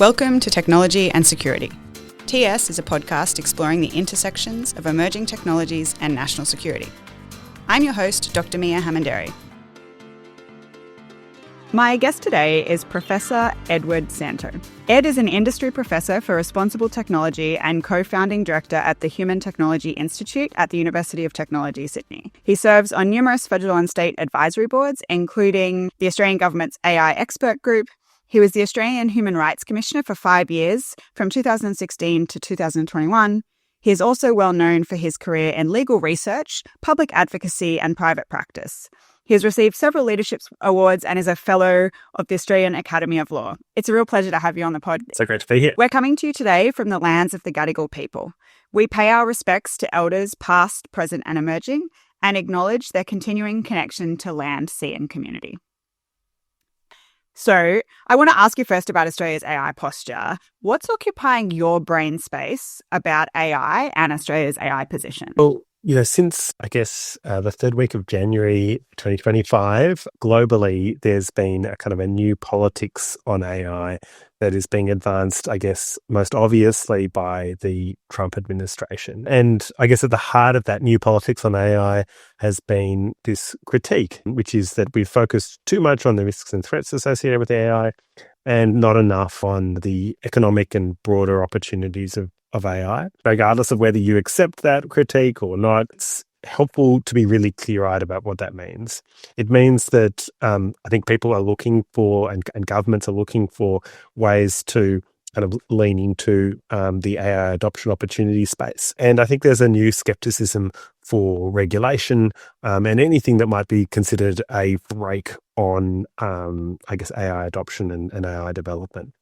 Welcome to Technology and Security. TS is a podcast exploring the intersections of emerging technologies and national security. I'm your host, Dr. Miah Hammond-Errey. My guest today is Professor Edward Santow. Ed is an industry professor for responsible technology and co-founding director at the Human Technology Institute at the University of Technology, Sydney. He serves on numerous federal and state advisory boards, including the Australian Government's AI Expert Group. He was the Australian Human Rights Commissioner for 5 years, from 2016 to 2021. He is also well known for his career in legal research, public advocacy, and private practice. He has received several leadership awards and is a fellow of the Australian Academy of Law. It's a real pleasure to have you on the pod. So great to be here. We're coming to you today from the lands of the Gadigal people. We pay our respects to elders past, present, and emerging, and acknowledge their continuing connection to land, sea, and community. So I want to ask you first about Australia's AI posture. What's occupying your brain space about AI and Australia's AI position? Well, since, the third week of January 2025, globally, there's been a kind of a new politics on AI that is being advanced, most obviously by the Trump administration. And I guess at the heart of that new politics on AI has been this critique, which is that we've focused too much on the risks and threats associated with AI and not enough on the economic and broader opportunities of AI. Regardless of whether you accept that critique or not, it's helpful to be really clear-eyed about what that means. It means that I think people are looking for, and governments are looking for, ways to kind of lean into the AI adoption opportunity space. And I think there's a new skepticism for regulation and anything that might be considered a brake on, AI adoption and AI development.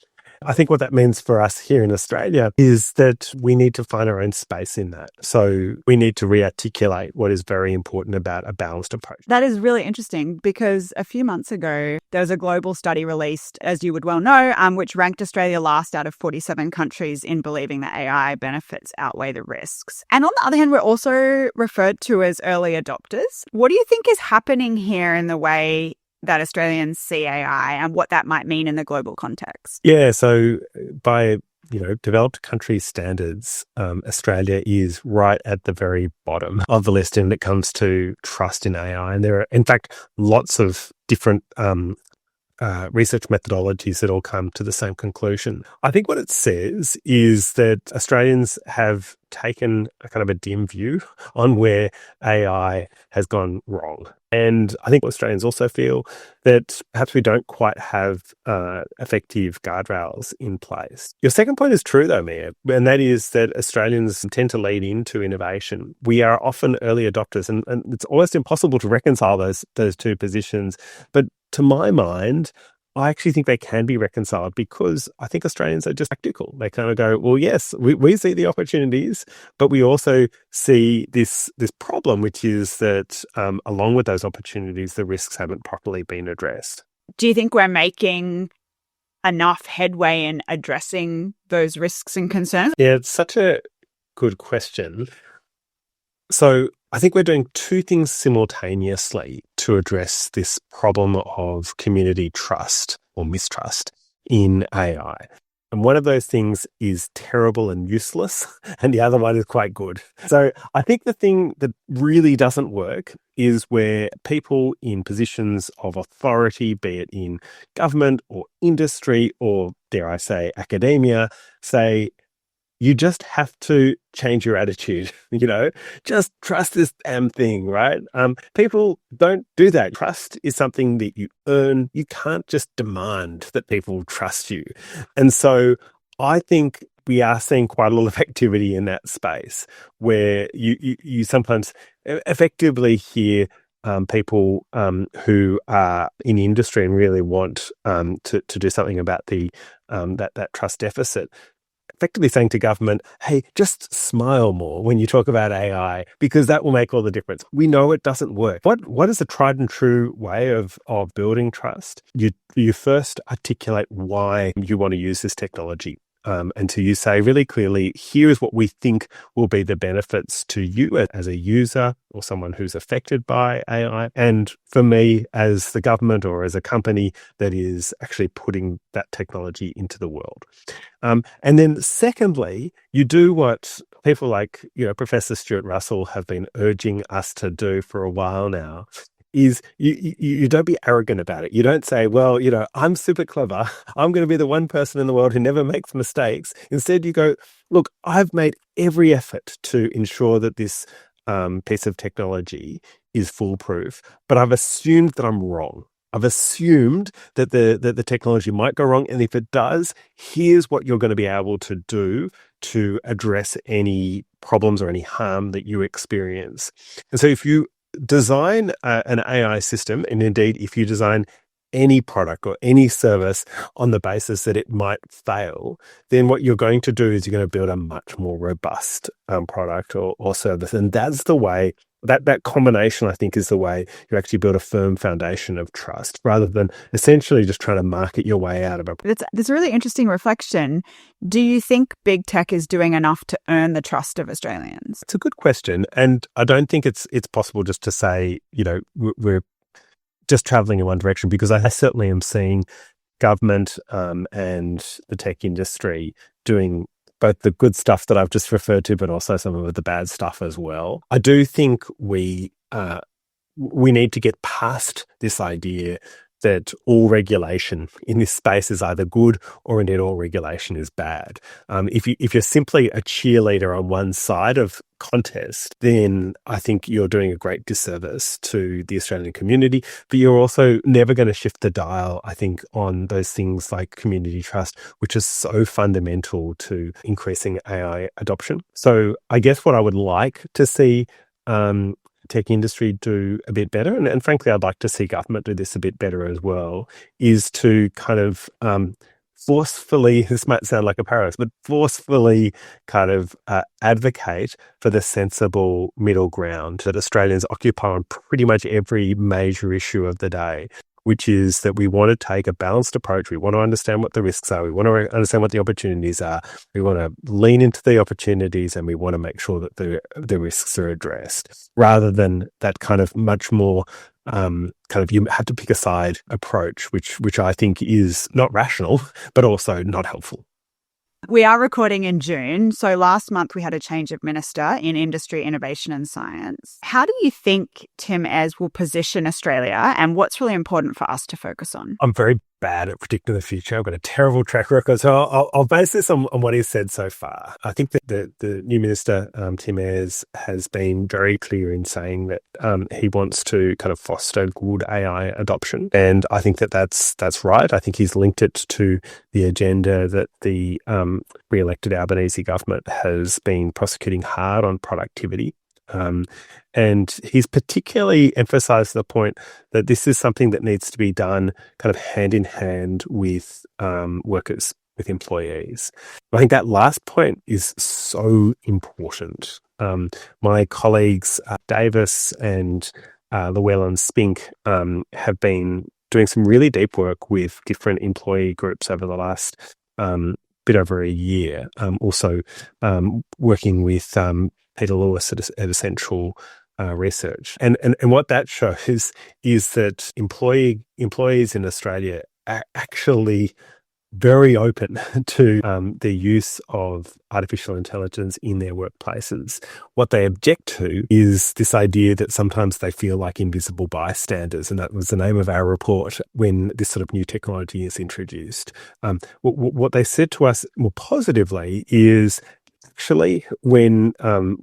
I think what that means for us here in Australia is that we need to find our own space in that. So we need to re-articulate what is very important about a balanced approach. That is really interesting because a few months ago, there was a global study released, as you would well know, which ranked Australia last out of 47 countries in believing that AI benefits outweigh the risks. And on the other hand, we're also referred to as early adopters. What do you think is happening here in the way that Australians see AI and what that might mean in the global context? Yeah, so by developed country standards, Australia is right at the very bottom of the list when it comes to trust in AI. And there are, in fact, lots of different research methodologies that all come to the same conclusion. I think what it says is that Australians have taken a kind of a dim view on where AI has gone wrong. And I think Australians also feel that perhaps we don't quite have effective guardrails in place. Your second point is true, though, Miah, and that is that Australians tend to lead into innovation. We are often early adopters, and it's almost impossible to reconcile those two positions. But to my mind, I actually think they can be reconciled because I think Australians are just practical. They kind of go, well, yes, we see the opportunities, but we also see this problem, which is that along with those opportunities, the risks haven't properly been addressed. Do you think we're making enough headway in addressing those risks and concerns? Yeah, it's such a good question. So I think we're doing two things simultaneously to address this problem of community trust or mistrust in AI. And one of those things is terrible and useless, and the other one is quite good. So I think the thing that really doesn't work is where people in positions of authority, be it in government or industry or, dare I say, academia, say, you just have to change your attitude, just trust this damn thing, right? People don't do that. Trust is something that you earn. You can't just demand that people trust you. And so I think we are seeing quite a lot of activity in that space where you sometimes effectively hear people who are in industry and really want to do something about that trust deficit, effectively saying to government, hey, just smile more when you talk about AI, because that will make all the difference. We know it doesn't work. What is a tried and true way of building trust? You first articulate why you want to use this technology. and to you say really clearly, here is what we think will be the benefits to you as a user or someone who's affected by AI, and for me as the government or as a company that is actually putting that technology into the world. And then secondly, you do what people like, Professor Stuart Russell have been urging us to do for a while now, is you don't be arrogant about it. You don't say, well, I'm super clever. I'm going to be the one person in the world who never makes mistakes. Instead, you go, look, I've made every effort to ensure that this piece of technology is foolproof, but I've assumed that I'm wrong. I've assumed that the technology might go wrong. And if it does, here's what you're going to be able to do to address any problems or any harm that you experience. And so if you design an AI system, and indeed, if you design any product or any service on the basis that it might fail, then what you're going to do is you're going to build a much more robust product or service. And that's the way, that combination, I think, is the way you actually build a firm foundation of trust rather than essentially just trying to market your way out of a product. It's a really interesting reflection. Do you think big tech is doing enough to earn the trust of Australians? It's a good question. And I don't think it's possible just to say, we're just traveling in one direction, because I certainly am seeing government and the tech industry doing both the good stuff that I've just referred to, but also some of the bad stuff as well. I do think we need to get past this idea that all regulation in this space is either good or indeed all regulation is bad. If you're simply a cheerleader on one side of contest, then I think you're doing a great disservice to the Australian community, but you're also never going to shift the dial, I think, on those things like community trust, which is so fundamental to increasing AI adoption. So I guess what I would like to see tech industry do a bit better, and frankly, I'd like to see government do this a bit better as well, is to kind of forcefully, this might sound like a paradox, but forcefully kind of advocate for the sensible middle ground that Australians occupy on pretty much every major issue of the day, which is that we want to take a balanced approach. We want to understand what the risks are. We want to understand what the opportunities are. We want to lean into the opportunities, and we want to make sure that the risks are addressed, rather than that kind of much more you have to pick a side approach, which I think is not rational, but also not helpful. We are recording in June, so last month we had a change of minister in industry, innovation and science. How do you think Tim Ayres will position Australia, and what's really important for us to focus on? I'm very bad at predicting the future. I've got a terrible track record, so I'll base this on what he's said so far. I think that the new minister, Tim Ayres, has been very clear in saying that he wants to kind of foster good AI adoption, and I think that's right. I think he's linked it to the agenda that the re-elected Albanese government has been prosecuting hard on productivity. And he's particularly emphasised the point that this is something that needs to be done kind of hand in hand with workers, with employees. I think that last point is so important. My colleagues Davis and Llewellyn-Spink have been doing some really deep work with different employee groups over the last bit over a year. Also working with Peter Lewis at Essential Research. And what that shows is that employees in Australia are actually very open to the use of artificial intelligence in their workplaces. What they object to is this idea that sometimes they feel like invisible bystanders, and that was the name of our report when this sort of new technology is introduced. What they said to us more positively is, actually, when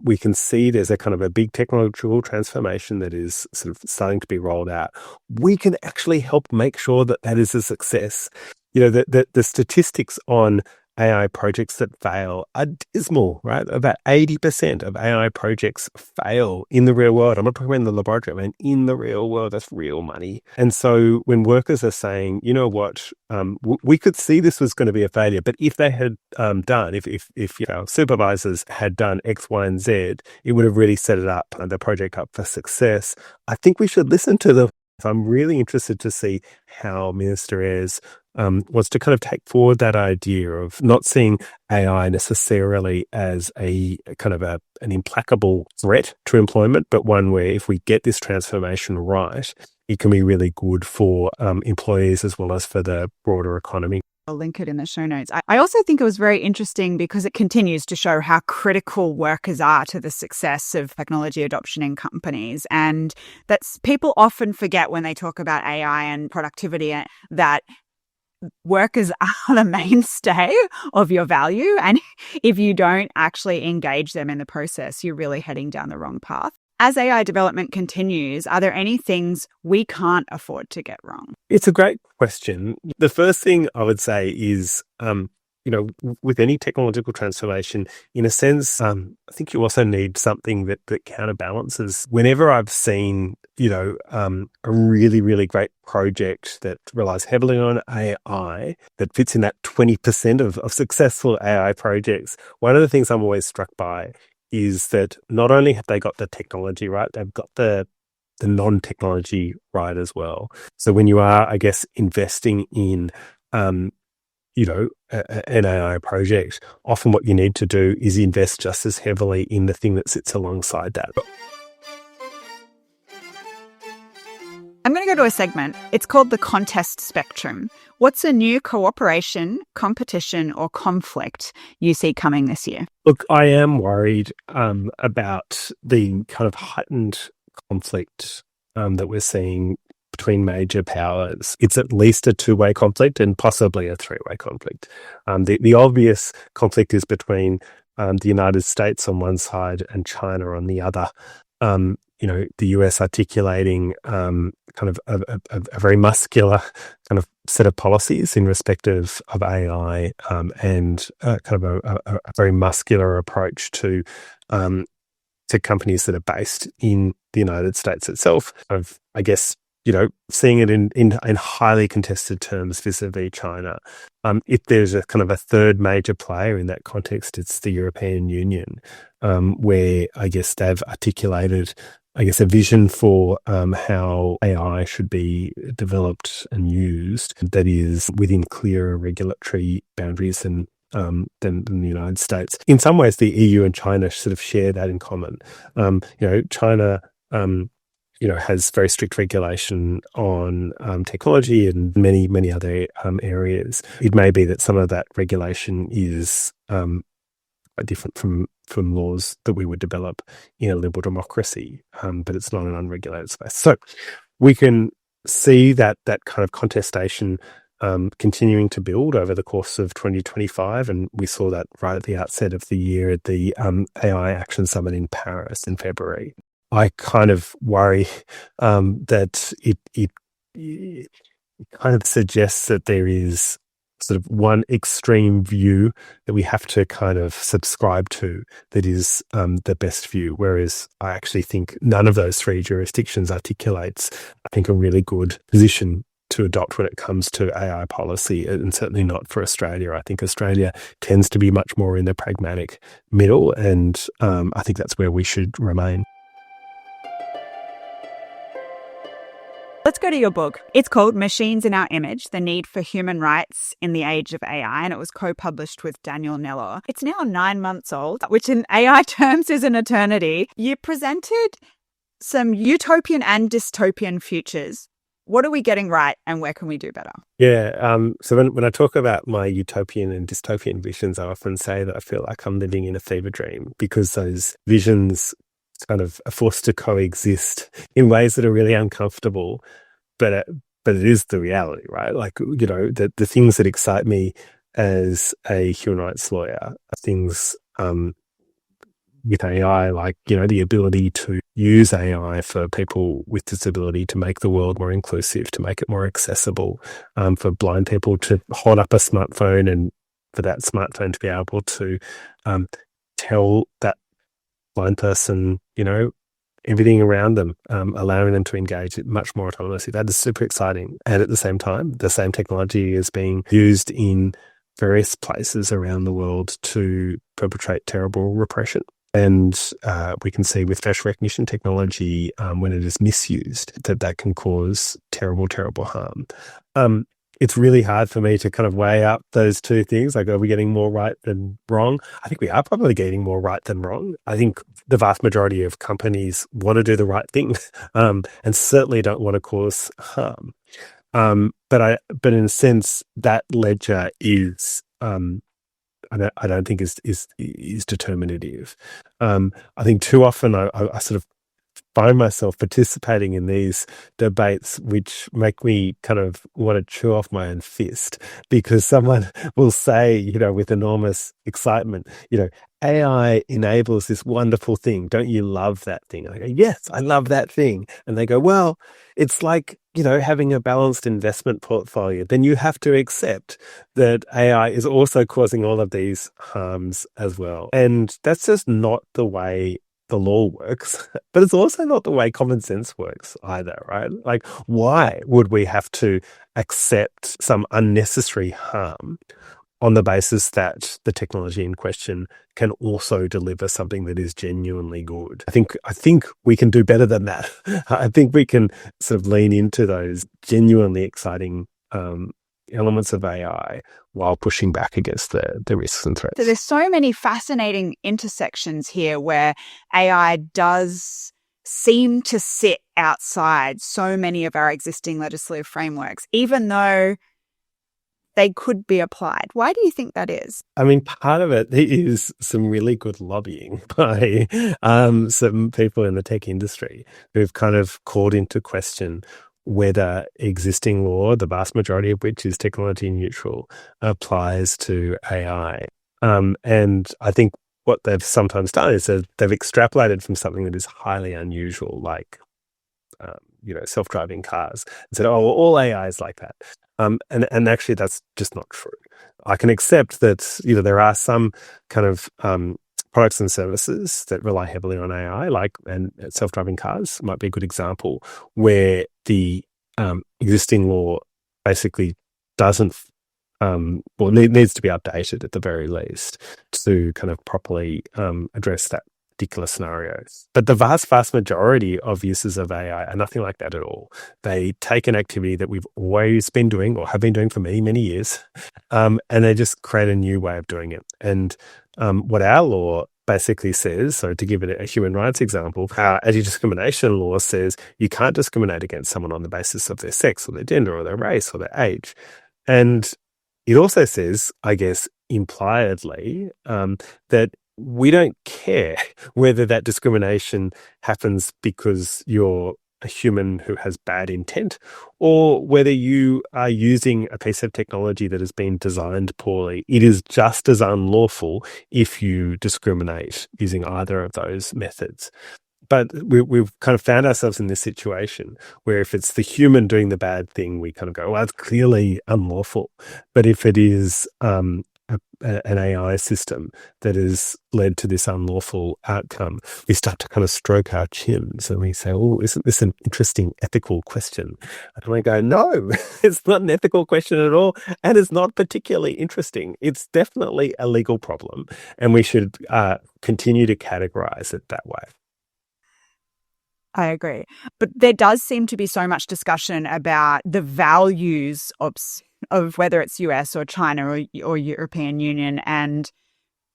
we can see there's a kind of a big technological transformation that is sort of starting to be rolled out, we can actually help make sure that that is a success. The statistics on AI projects that fail are dismal, right? About 80% of AI projects fail in the real world. I'm not talking about in the laboratory, I mean in the real world. That's real money. And so when workers are saying, you know what, we could see this was going to be a failure, but if they had if supervisors had done X, Y, and Z, it would have really set it up, the project up for success. I think we should listen to them. I'm really interested to see how Minister Ayres was to kind of take forward that idea of not seeing AI necessarily as a kind of an implacable threat to employment, but one where if we get this transformation right, it can be really good for employees as well as for the broader economy. I'll link it in the show notes. I also think it was very interesting because it continues to show how critical workers are to the success of technology adoption in companies. And that's people often forget when they talk about AI and productivity that workers are the mainstay of your value. And if you don't actually engage them in the process, you're really heading down the wrong path. As AI development continues, are there any things we can't afford to get wrong? It's a great question. The first thing I would say is, with any technological transformation, in a sense, I think you also need something that counterbalances. Whenever I've seen, a really, really great project that relies heavily on AI that fits in that 20% of successful AI projects, one of the things I'm always struck by is that not only have they got the technology right, they've got the non-technology right as well. So when you are, I guess, investing in, an AI project, often what you need to do is invest just as heavily in the thing that sits alongside that. I'm going to go to a segment. It's called the contest spectrum. What's a new cooperation, competition, or conflict you see coming this year? Look, I am worried about the kind of heightened conflict that we're seeing between major powers. It's at least a two-way conflict and possibly a three-way conflict. The obvious conflict is between the United States on one side and China on the other. The US articulating kind of a very muscular kind of set of policies in respect of AI and kind of a very muscular approach to companies that are based in the United States itself. I guess, seeing it in highly contested terms vis-a-vis China. If there's a kind of a third major player in that context, it's the European Union, where I guess they've articulated, a vision for how AI should be developed and used that is within clearer regulatory boundaries than the United States. In some ways, the EU and China sort of share that in common. China, has very strict regulation on technology and many, many other areas. It may be that some of that regulation is different from laws that we would develop in a liberal democracy, but it's not an unregulated space. So we can see that kind of contestation continuing to build over the course of 2025, and we saw that right at the outset of the year at the AI Action Summit in Paris in February. I kind of worry that it kind of suggests that there is sort of one extreme view that we have to kind of subscribe to that is the best view, whereas I actually think none of those three jurisdictions articulates, I think, a really good position to adopt when it comes to AI policy, and certainly not for Australia. I think Australia tends to be much more in the pragmatic middle, and I think that's where we should remain. Let's go to your book. It's called Machines in Our Image, The Need for Human Rights in the Age of AI, and it was co-published with Daniel Nello. It's now 9 months old, which in AI terms is an eternity. You presented some utopian and dystopian futures. What are we getting right and where can we do better? Yeah, so when I talk about my utopian and dystopian visions, I often say that I feel like I'm living in a fever dream because those visions kind of are forced to coexist in ways that are really uncomfortable, but it is the reality, right? Like, the things that excite me as a human rights lawyer are things with AI, like, the ability to use AI for people with disability to make the world more inclusive, to make it more accessible, for blind people to hold up a smartphone and for that smartphone to be able to tell that blind person, everything around them, allowing them to engage much more autonomously. That is super exciting. And at the same time, the same technology is being used in various places around the world to perpetrate terrible repression. And we can see with facial recognition technology, when it is misused, that can cause terrible, terrible harm. it's really hard for me to kind of weigh up those two things. Like, are we getting more right than wrong? I think we are probably getting more right than wrong. I think the vast majority of companies want to do the right thing, and certainly don't want to cause harm. But in a sense, that ledger is, I don't think is determinative. I think too often I sort of find myself participating in these debates, which make me kind of want to chew off my own fist, because someone will say, with enormous excitement, AI enables this wonderful thing. Don't you love that thing? And I go, yes, I love that thing. And they go, well, it's like, having a balanced investment portfolio. Then you have to accept that AI is also causing all of these harms as well. And that's just not the way the law works, but it's also not the way common sense works either, right? Like, why would we have to accept some unnecessary harm on the basis that the technology in question can also deliver something that is genuinely good? I think we can do better than that. I think we can sort of lean into those genuinely exciting elements of AI while pushing back against the risks and threats. So there's so many fascinating intersections here where AI does seem to sit outside so many of our existing legislative frameworks, even though they could be applied. Why do you think that is? I mean, part of it is some really good lobbying by some people in the tech industry who've kind of called into question whether existing law, the vast majority of which is technology neutral, applies to AI. And I think what they've sometimes done is that they've extrapolated from something that is highly unusual, like self-driving cars, and said, "Oh, well, all AI is like that." And actually, that's just not true. I can accept that there are some kind of products and services that rely heavily on AI, and self-driving cars might be a good example, where the existing law basically doesn't, needs to be updated at the very least to kind of properly address that particular scenario. But the vast majority of uses of AI are nothing like that at all. They take an activity that we've always been doing or have been doing for many, many years, and they just create a new way of doing it. And what our law basically says, so to give it a human rights example, our anti-discrimination law says you can't discriminate against someone on the basis of their sex or their gender or their race or their age. And it also says, I guess, impliedly, that we don't care whether that discrimination happens because you're a human who has bad intent, or whether you are using a piece of technology that has been designed poorly. It is just as unlawful if you discriminate using either of those methods. But we've kind of found ourselves in this situation where if it's the human doing the bad thing, we kind of go, well, it's clearly unlawful. But if it is an AI system that has led to this unlawful outcome, we start to kind of stroke our chins and we say, oh, isn't this an interesting ethical question? And we go, no, it's not an ethical question at all. And it's not particularly interesting. It's definitely a legal problem. And we should continue to categorize it that way. I agree. But there does seem to be so much discussion about the values of whether it's US or China or European Union, and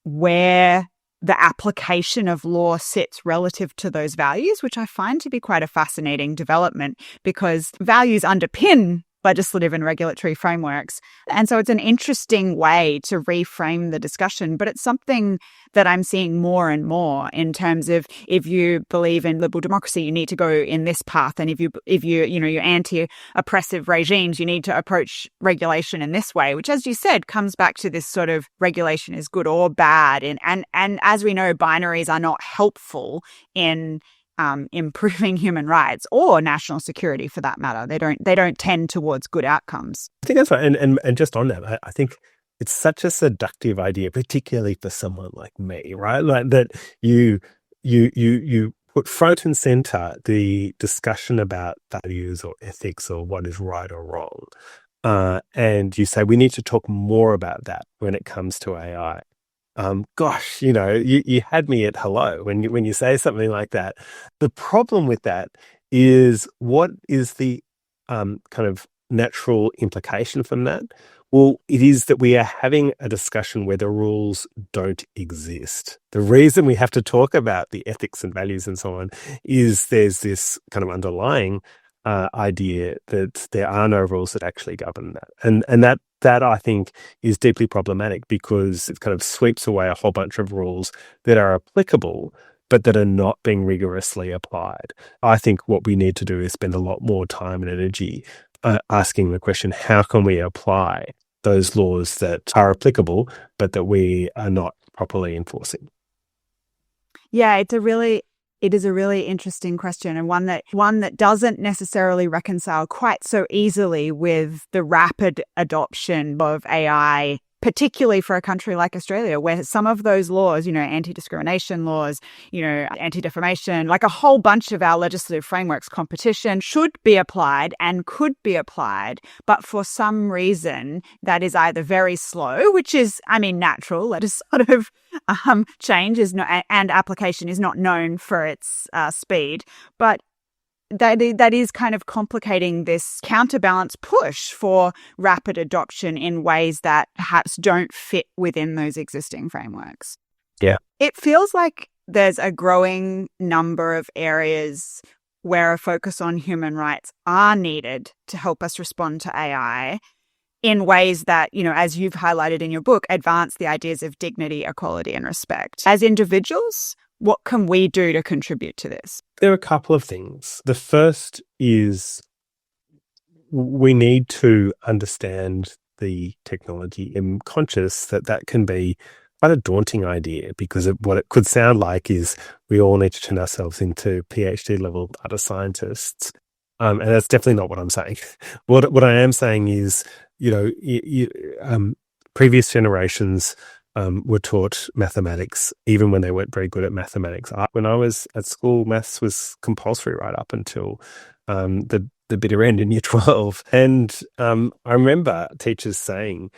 where the application of law sits relative to those values, which I find to be quite a fascinating development, because values underpin legislative and regulatory frameworks. And so it's an interesting way to reframe the discussion, but it's something that I'm seeing more and more in terms of, if you believe in liberal democracy, you need to go in this path. And if you're anti-oppressive regimes, you need to approach regulation in this way, which, as you said, comes back to this sort of regulation is good or bad. And as we know, binaries are not helpful in improving human rights or national security, for that matter. They don't tend towards good outcomes. I think that's right. And just on that, I think it's such a seductive idea, particularly for someone like me, right? Like that you put front and center the discussion about values or ethics or what is right or wrong. And you say we need to talk more about that when it comes to AI. Gosh, you had me at hello when you say something like that. The problem with that is, what is the kind of natural implication from that? Well, it is that we are having a discussion where the rules don't exist. The reason we have to talk about the ethics and values and so on is there's this kind of underlying idea that there are no rules that actually govern that. And that I think is deeply problematic because it kind of sweeps away a whole bunch of rules that are applicable but that are not being rigorously applied. I think what we need to do is spend a lot more time and energy asking the question, how can we apply those laws that are applicable, but that we are not properly enforcing? Yeah, it is a really interesting question, and one that doesn't necessarily reconcile quite so easily with the rapid adoption of AI, particularly for a country like Australia, where some of those laws, anti-discrimination laws, anti-defamation, like a whole bunch of our legislative frameworks, competition, should be applied and could be applied. But for some reason, that is either very slow, which is, natural. Let us sort of change and application is not known for its speed, but that is kind of complicating this counterbalance push for rapid adoption in ways that perhaps don't fit within those existing frameworks. Yeah. It feels like there's a growing number of areas where a focus on human rights are needed to help us respond to AI in ways that, as you've highlighted in your book, advance the ideas of dignity, equality, and respect. As individuals, what can we do to contribute to this? There are a couple of things. The first is we need to understand the technology. I'm conscious that can be quite a daunting idea because what it could sound like is we all need to turn ourselves into PhD level data scientists. And that's definitely not what I'm saying. What I am saying is, previous generations were taught mathematics, even when they weren't very good at mathematics. When I was at school, maths was compulsory right up until the bitter end in year 12. And I remember teachers saying,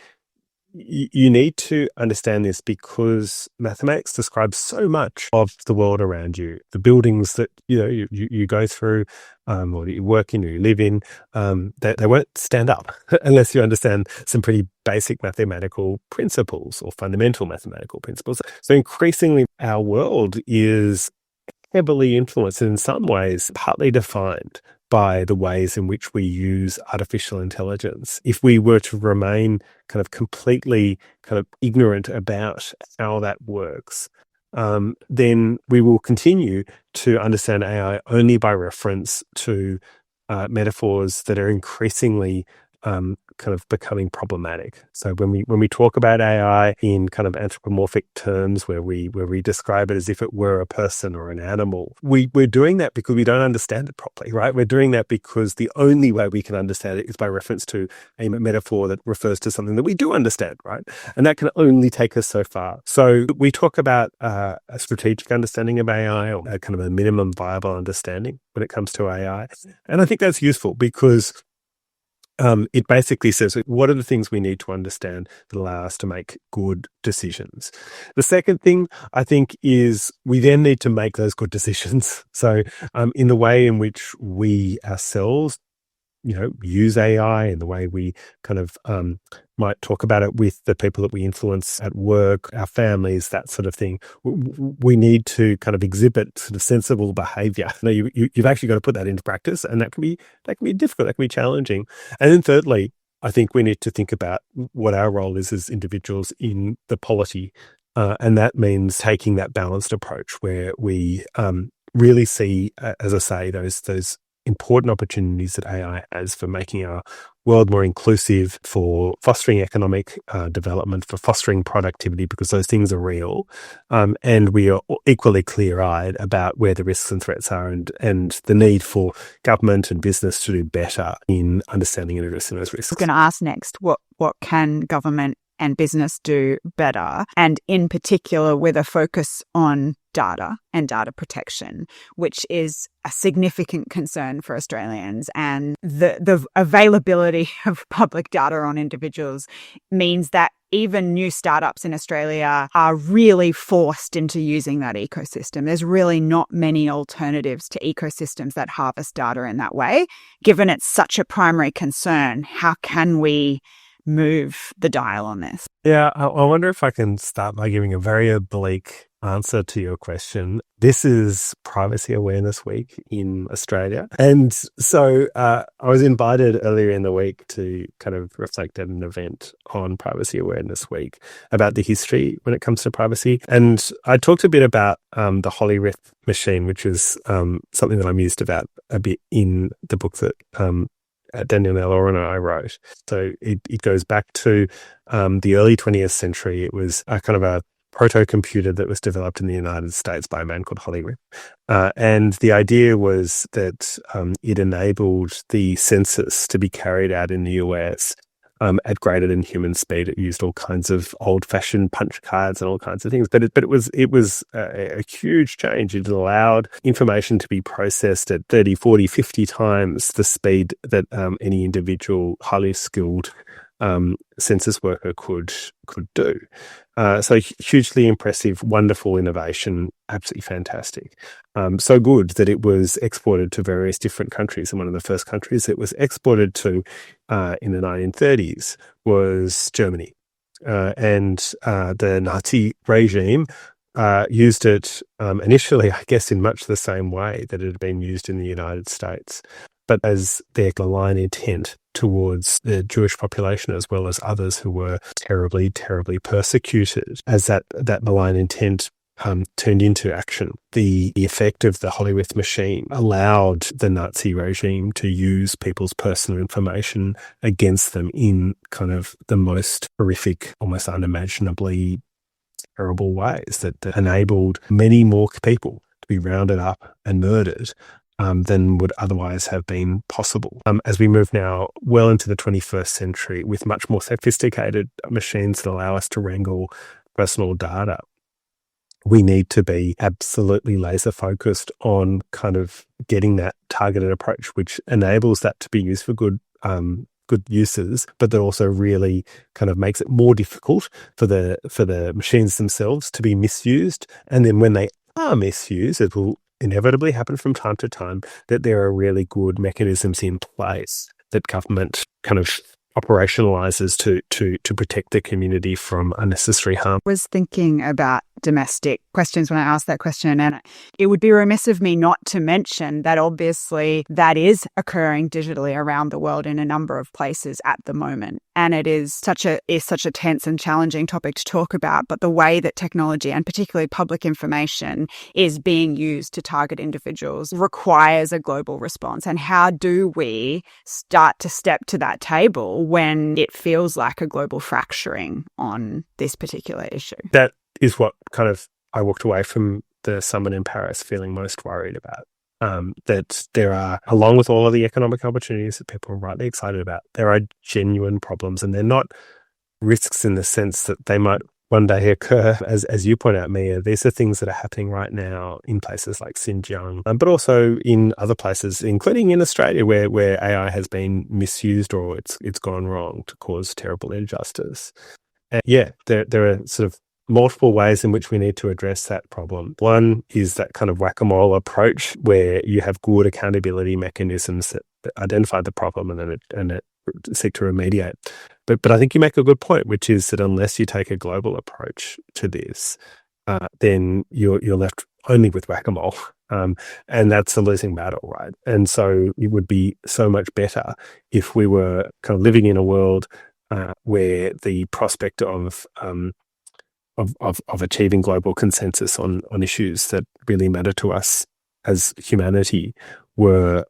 you need to understand this because mathematics describes so much of the world around you. The buildings that you go through, or that you work in or you live in, they won't stand up unless you understand some pretty basic mathematical principles or fundamental mathematical principles. So increasingly, our world is heavily influenced and in some ways partly defined by the ways in which we use artificial intelligence. If we were to remain kind of completely kind of ignorant about how that works, then we will continue to understand AI only by reference to metaphors that are increasingly kind of becoming problematic. So when we talk about AI in kind of anthropomorphic terms, where we describe it as if it were a person or an animal, we're doing that because we don't understand it properly, right? We're doing that because the only way we can understand it is by reference to a metaphor that refers to something that we do understand, right? And that can only take us so far. So we talk about a strategic understanding of AI, or a kind of a minimum viable understanding when it comes to AI. And I think that's useful because it basically says, what are the things we need to understand that allow us to make good decisions? The second thing, I think, is we then need to make those good decisions. So in the way in which we ourselves, use AI, in the way we kind of might talk about it with the people that we influence at work, our families, that sort of thing. We need to kind of exhibit sort of sensible behavior. You've actually got to put that into practice, and that can be difficult, that can be challenging. And then thirdly, I think we need to think about what our role is as individuals in the polity. And that means taking that balanced approach where we really see, as I say, those important opportunities that AI has for making our world more inclusive, for fostering economic development, for fostering productivity, because those things are real. And we are equally clear-eyed about where the risks and threats are, and the need for government and business to do better in understanding and addressing those risks. I was going to ask next, what can government and business do better, and in particular with a focus on data and data protection, which is a significant concern for Australians. And the availability of public data on individuals means that even new startups in Australia are really forced into using that ecosystem. There's really not many alternatives to ecosystems that harvest data in that way. Given it's such a primary concern, how can we move the dial on this? Yeah, I wonder if I can start by giving a very oblique answer to your question. This is Privacy Awareness Week in Australia. And so I was invited earlier in the week to kind of reflect at an event on Privacy Awareness Week about the history when it comes to privacy. And I talked a bit about the Holywith machine, which is something that I'm used about a bit in the book that Daniel Nelor and I wrote. So it goes back to the early 20th century. It was a kind of a proto-computer that was developed in the United States by a man called Holywith. And the idea was that it enabled the census to be carried out in the US at greater than human speed. It used all kinds of old-fashioned punch cards and all kinds of things. But it was a huge change. It allowed information to be processed at 30, 40, 50 times the speed that any individual highly skilled census worker could do. So hugely impressive, wonderful innovation, absolutely fantastic. So good that it was exported to various different countries. And one of the first countries it was exported to in the 1930s was Germany. And the Nazi regime used it initially, I guess, in much the same way that it had been used in the United States, but as their malign intent towards the Jewish population as well as others who were terribly, terribly persecuted. As that malign intent turned into action, the effect of the Holywith machine allowed the Nazi regime to use people's personal information against them in kind of the most horrific, almost unimaginably terrible ways that enabled many more people to be rounded up and murdered than would otherwise have been possible. As we move now well into the 21st century with much more sophisticated machines that allow us to wrangle personal data, we need to be absolutely laser focused on kind of getting that targeted approach, which enables that to be used for good uses, but that also really kind of makes it more difficult for the machines themselves to be misused. And then when they are misused, it will inevitably happen from time to time, that there are really good mechanisms in place that government kind of operationalizes to protect the community from unnecessary harm. I was thinking about domestic questions when I asked that question, and it would be remiss of me not to mention that obviously that is occurring digitally around the world in a number of places at the moment, and it is such a tense and challenging topic to talk about. But the way that technology and particularly public information is being used to target individuals requires a global response. And how do we start to step to that table when it feels like a global fracturing on this particular issue? That is what kind of I walked away from the summit in Paris feeling most worried about. That there are, along with all of the economic opportunities that people are rightly excited about, there are genuine problems, and they're not risks in the sense that they might one day occur. As you point out, Miah, these are things that are happening right now in places like Xinjiang, but also in other places, including in Australia, where AI has been misused or it's gone wrong to cause terrible injustice. And yeah, there are sort of multiple ways in which we need to address that problem. One is that kind of whack-a-mole approach where you have good accountability mechanisms that identify the problem and then seek to remediate. But I think you make a good point, which is that unless you take a global approach to this, then you're left only with whack-a-mole. And that's a losing battle, right? And so it would be so much better if we were kind of living in a world where the prospect of achieving global consensus on issues that really matter to us as humanity were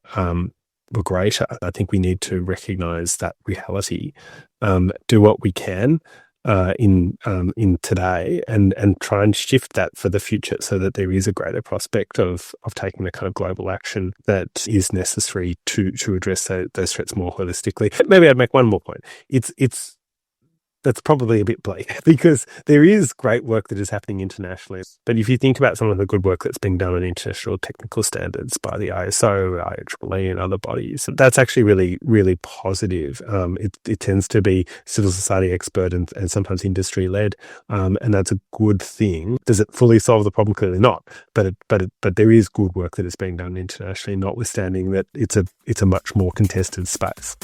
greater. I think we need to recognize that reality, do what we can in today, and try and shift that for the future so that there is a greater prospect of taking the kind of global action that is necessary to address those threats more holistically. Maybe I'd make one more point. It's that's probably a bit bleak because there is great work that is happening internationally. But if you think about some of the good work that's being done on international technical standards by the ISO, IEEE, and other bodies, that's actually really, really positive. It tends to be civil society expert and sometimes industry led, and that's a good thing. Does it fully solve the problem? Clearly not. But there is good work that is being done internationally, notwithstanding that it's a much more contested space.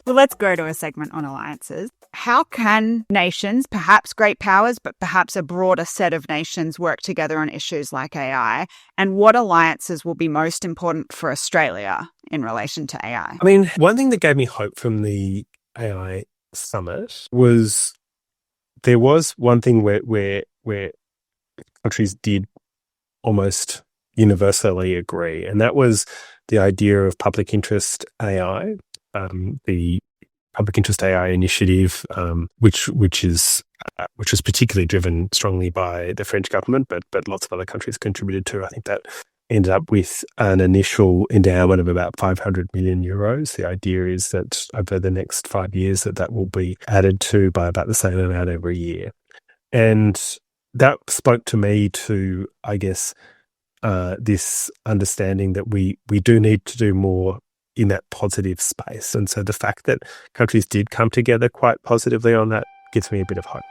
Well, let's go to a segment on alliances. How can nations, perhaps great powers, but perhaps a broader set of nations, work together on issues like AI? And what alliances will be most important for Australia in relation to AI? I mean, one thing that gave me hope from the AI summit was there was one thing where countries did almost universally agree, and that was the idea of public interest AI. The Public Interest AI initiative, which was particularly driven strongly by the French government, but lots of other countries contributed to. I think that ended up with an initial endowment of about 500 million euros. The idea is that over the next 5 years that will be added to by about the same amount every year. And that spoke to me to, I guess, this understanding that we do need to do more in that positive space. And so the fact that countries did come together quite positively on that gives me a bit of hope.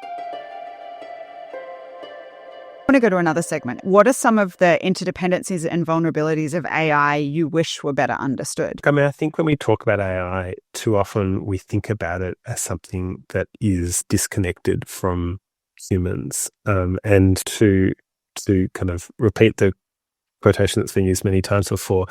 I want to go to another segment. What are some of the interdependencies and vulnerabilities of AI you wish were better understood? I mean, I think when we talk about AI, too often we think about it as something that is disconnected from humans. And to kind of repeat the quotation that's been used many times before,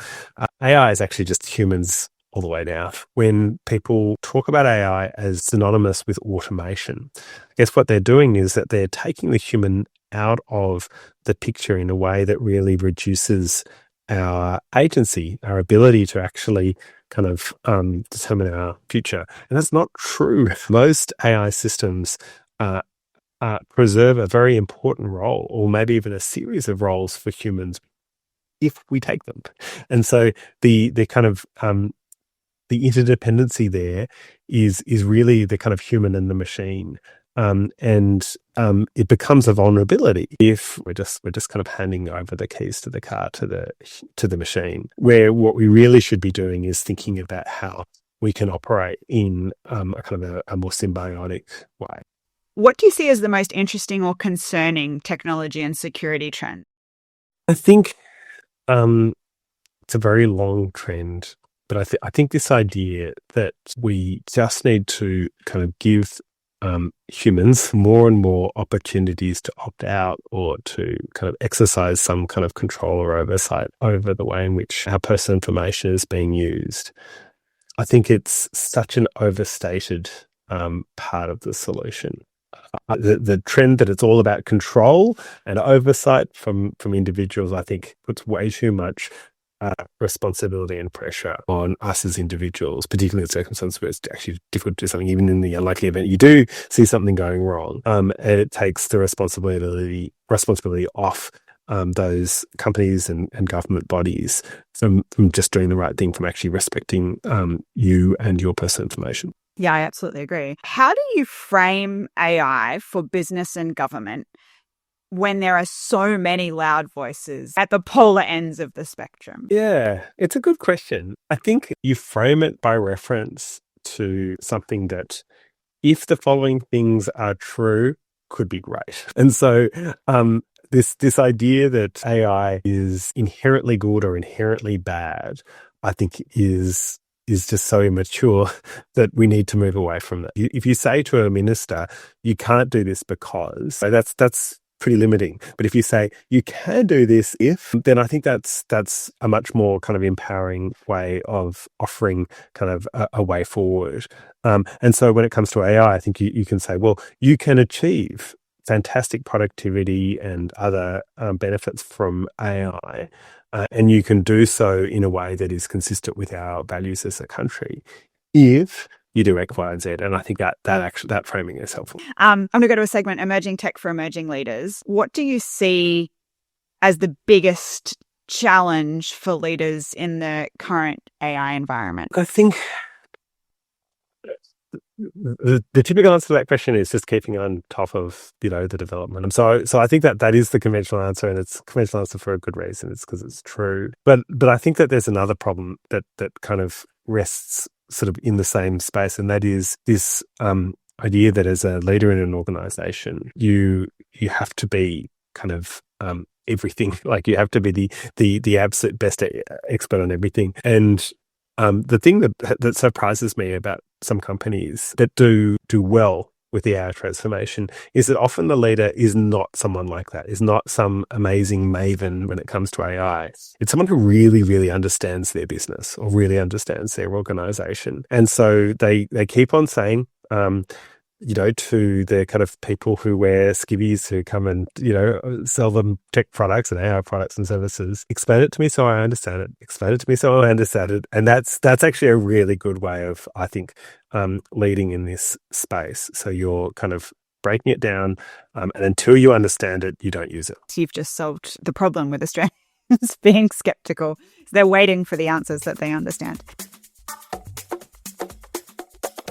AI is actually just humans all the way down. When people talk about AI as synonymous with automation, I guess what they're doing is that they're taking the human out of the picture in a way that really reduces our agency, our ability to actually kind of determine our future. And that's not true. Most AI systems preserve a very important role, or maybe even a series of roles for humans if we take them. And so the kind of the interdependency there is really the kind of human and the machine. And it becomes a vulnerability if we're just kind of handing over the keys to the car to the machine, where what we really should be doing is thinking about how we can operate in a kind of a more symbiotic way. What do you see as the most interesting or concerning technology and security trend? I think it's a very long trend, but I think this idea that we just need to kind of give humans more and more opportunities to opt out or to kind of exercise some kind of control or oversight over the way in which our personal information is being used. I think it's such an overstated part of the solution. The trend that it's all about control and oversight from individuals, I think, puts way too much responsibility and pressure on us as individuals, particularly in circumstances where it's actually difficult to do something, even in the unlikely event you do see something going wrong. And it takes the responsibility off those companies and government bodies from just doing the right thing, from actually respecting you and your personal information. Yeah, I absolutely agree. How do you frame AI for business and government when there are so many loud voices at the polar ends of the spectrum? Yeah, it's a good question. I think you frame it by reference to something that, if the following things are true, could be great. And so this idea that AI is inherently good or inherently bad, I think is just so immature that we need to move away from that. If you say to a minister, you can't do this because, so that's pretty limiting. But if you say you can do this if, then I think that's a much more kind of empowering way of offering kind of a way forward. And so when it comes to AI, I think you can say, well, you can achieve fantastic productivity and other benefits from AI. And you can do so in a way that is consistent with our values as a country if you do X, Y, and Z. And I think that framing is helpful. I'm going to go to a segment, Emerging Tech for Emerging Leaders. What do you see as the biggest challenge for leaders in the current AI environment? I think the typical answer to that question is just keeping on top of, the development. And so I think that is the conventional answer, and it's a conventional answer for a good reason. It's because it's true. But I think that there's another problem that kind of rests sort of in the same space, and that is this idea that as a leader in an organization, you have to be kind of everything. Like you have to be the absolute best expert on everything. And the thing that surprises me about some companies that do well with the AI transformation is that often the leader is not someone like that, is not some amazing maven when it comes to AI. It's someone who really, really understands their business or really understands their organization. And so they keep on saying, to the kind of people who wear skivvies who come and, sell them tech products and AI products and services, explain it to me so I understand it. Explain it to me so I understand it. And that's actually a really good way of, I think, leading in this space. So you're kind of breaking it down, and until you understand it, you don't use it. You've just solved the problem with Australians being skeptical. They're waiting for the answers that they understand.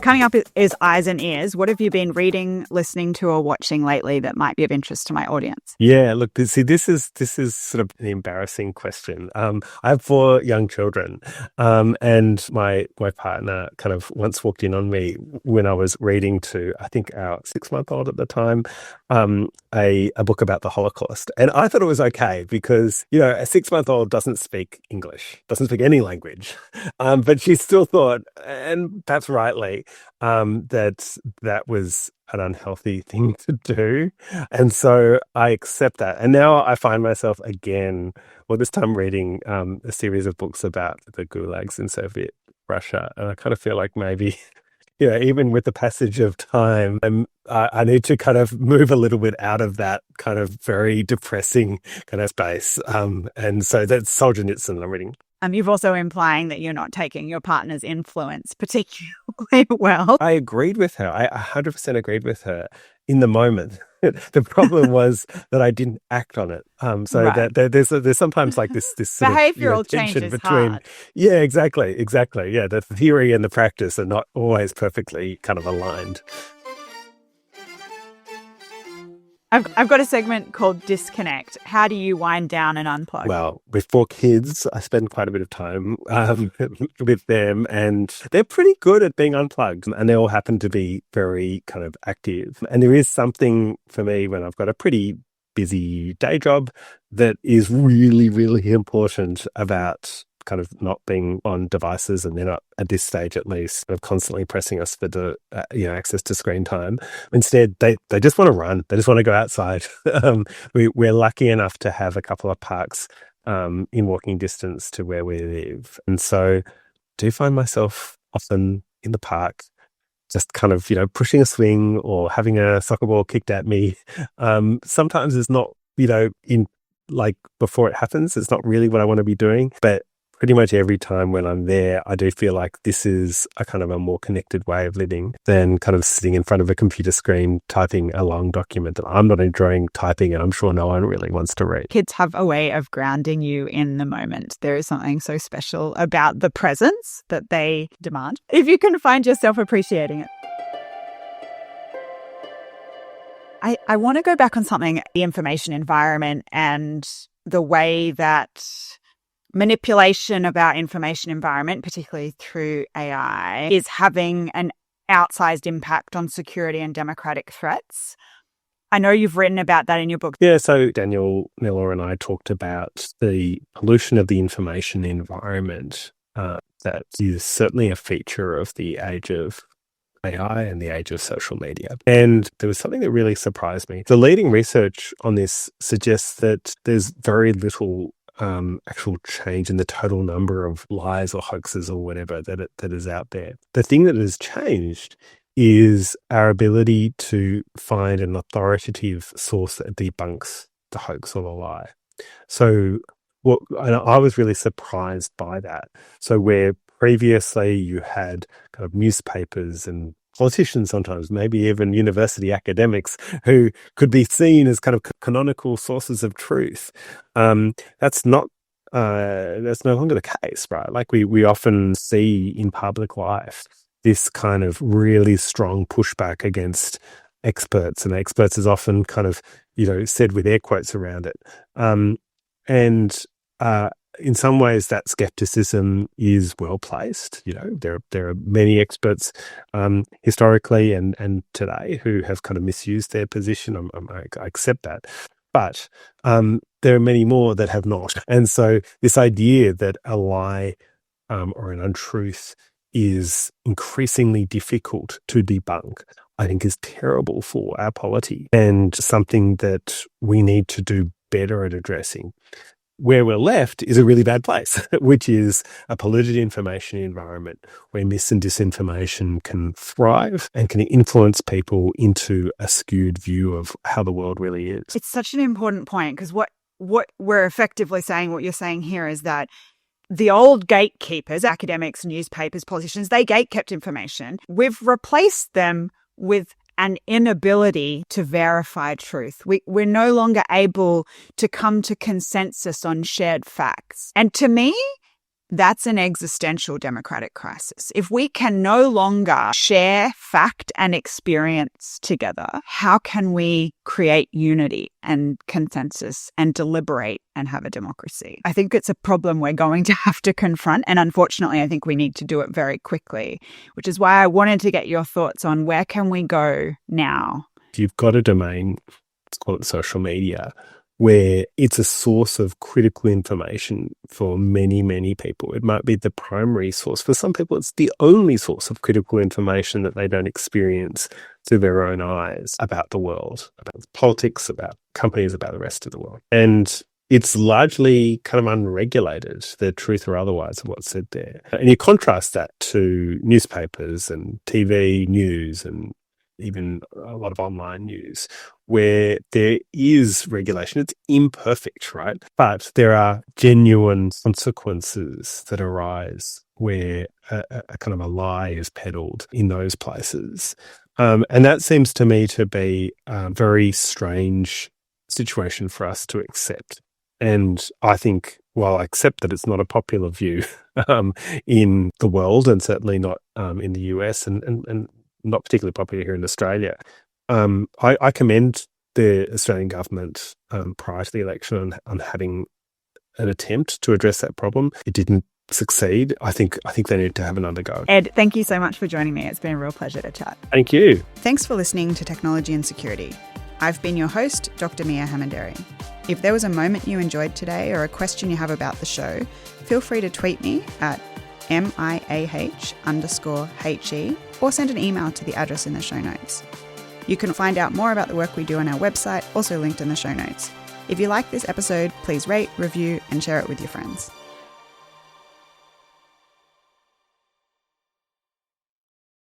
Coming up is Eyes and Ears. What have you been reading, listening to, or watching lately that might be of interest to my audience? Yeah, look, this is sort of an embarrassing question. I have 4 young children, and my partner kind of once walked in on me when I was reading to, I think, our 6-month-old at the time, a book about the Holocaust. And I thought it was okay because, a 6-month-old doesn't speak English, doesn't speak any language. But she still thought, and perhaps rightly, that was an unhealthy thing to do. And so I accept that. And now I find myself again, this time reading a series of books about the gulags in Soviet Russia. And I kind of feel like maybe, even with the passage of time, I need to kind of move a little bit out of that kind of very depressing kind of space. And so that's Solzhenitsyn I'm reading. You've also implying that you're not taking your partner's influence particularly well. I agreed with her. I 100% agreed with her in the moment. The problem was that I didn't act on it. So right. that there's sometimes like this sort behavioral of tension change between. Hard. Yeah, exactly. Yeah, the theory and the practice are not always perfectly kind of aligned. I've got a segment called Disconnect. How do you wind down and unplug? Well, with 4 kids, I spend quite a bit of time with them, and they're pretty good at being unplugged, and they all happen to be very kind of active. And there is something for me when I've got a pretty busy day job that is really, really important about kind of not being on devices, and they're not at this stage at least of constantly pressing us for the access to screen time. Instead, they just want to run. They just want to go outside. We're lucky enough to have a couple of parks in walking distance to where we live, and so I do find myself often in the park, just kind of pushing a swing or having a soccer ball kicked at me. Sometimes it's not in like before it happens. It's not really what I want to be doing, but pretty much every time when I'm there, I do feel like this is a kind of a more connected way of living than kind of sitting in front of a computer screen typing a long document that I'm not enjoying typing, and I'm sure no one really wants to read. Kids have a way of grounding you in the moment. There is something so special about the presence that they demand, if you can find yourself appreciating it. I want to go back on something, the information environment and the way that manipulation of our information environment, particularly through AI, is having an outsized impact on security and democratic threats. I know you've written about that in your book. Yeah, so Daniel Miller and I talked about the pollution of the information environment. That is certainly a feature of the age of AI and the age of social media. And there was something that really surprised me. The leading research on this suggests that there's very little actual change in the total number of lies or hoaxes or whatever that is out there. The thing that has changed is our ability to find an authoritative source that debunks the hoax or the lie. So I was really surprised by that. So where previously you had kind of newspapers and politicians, sometimes maybe even university academics, who could be seen as kind of canonical sources of truth. That's no longer the case, right? Like we often see in public life this kind of really strong pushback against experts, and experts is often kind of, said with air quotes around it. And in some ways that skepticism is well placed. There are many experts historically and today who have kind of misused their position. I accept that. But there are many more that have not. And so this idea that a lie or an untruth is increasingly difficult to debunk, I think is terrible for our polity and something that we need to do better at addressing. Where we're left is a really bad place, which is a polluted information environment where mis and disinformation can thrive and can influence people into a skewed view of how the world really is. It's such an important point, because what we're effectively saying, what you're saying here, is that the old gatekeepers, academics, newspapers, politicians, they gatekept information. We've replaced them with an inability to verify truth. We're no longer able to come to consensus on shared facts. And to me, that's an existential democratic crisis. If we can no longer share fact and experience together, how can we create unity and consensus and deliberate and have a democracy? I think it's a problem we're going to have to confront. And unfortunately, I think we need to do it very quickly, which is why I wanted to get your thoughts on where can we go now? If you've got a domain, let's call it social media, where it's a source of critical information for many, many people. It might be the primary source. For some people, it's the only source of critical information that they don't experience through their own eyes about the world, about politics, about companies, about the rest of the world. And it's largely kind of unregulated, the truth or otherwise of what's said there. And you contrast that to newspapers and TV news and even a lot of online news, where there is regulation. It's imperfect, right? But there are genuine consequences that arise where a kind of a lie is peddled in those places. And that seems to me to be a very strange situation for us to accept. And I think, while I accept that it's not a popular view in the world, and certainly not in the US and not particularly popular here in Australia, I commend the Australian government prior to the election on having an attempt to address that problem. It didn't succeed. I think they need to have another go. Ed, thank you so much for joining me. It's been a real pleasure to chat. Thank you. Thanks for listening to Technology and Security. I've been your host, Dr. Miah Hammond-Errey. If there was a moment you enjoyed today or a question you have about the show, feel free to tweet me at MIAH_HE or send an email to the address in the show notes. You can find out more about the work we do on our website, also linked in the show notes. If you like this episode, please rate, review, and share it with your friends.